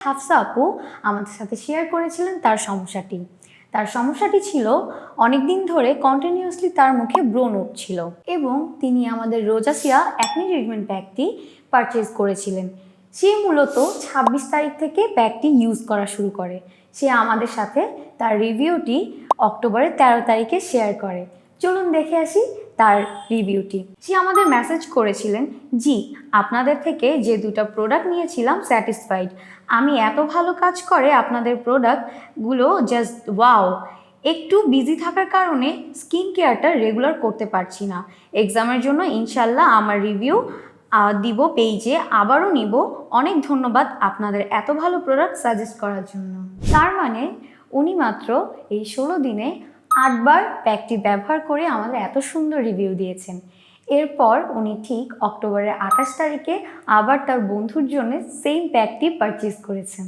হাফসা আপু আমাদের সাথে শেয়ার করেছিলেন তার সমস্যাটি ছিল অনেক দিন ধরে কন্টিনিউয়াসলি তার মুখে ব্রণ উঠছিল এবং তিনি আমাদের রোজাসিয়া অ্যাকনি ট্রিটমেন্ট প্যাকটি পারচেজ করেছিলেন। সে মূলত ২৬ তারিখ থেকে প্যাকটি ইউজ করা শুরু করে। সে আমাদের সাথে তার রিভিউটি অক্টোবরের ১৩ তারিখে শেয়ার করে। চলুন দেখে আসি তার রিভিউটি। সে আমাদের মেসেজ করেছিলেন, জি আপনাদের থেকে যে দুটো প্রোডাক্ট নিয়েছিলাম স্যাটিসফাইড। আমি এত ভালো কাজ করে আপনাদের প্রোডাক্টগুলো, জাস্ট ওয়াও। একটু বিজি থাকার কারণে স্কিন কেয়ারটা রেগুলার করতে পারছি না। এক্সামের জন্য ইনশাল্লাহ আমার রিভিউ দিব পেজে, আবারও নিব। অনেক ধন্যবাদ আপনাদের এত ভালো প্রোডাক্ট সাজেস্ট করার জন্য। তার মানে উনি মাত্র এই ১৬ দিনে ৮ বার প্যাকটি ব্যবহার করে আমাদের এত সুন্দর রিভিউ দিয়েছেন। এরপর উনি ঠিক অক্টোবরের ২৮ তারিখে আবার তার বন্ধুর জন্য সেম প্যাকটি পারচেজ করেছেন।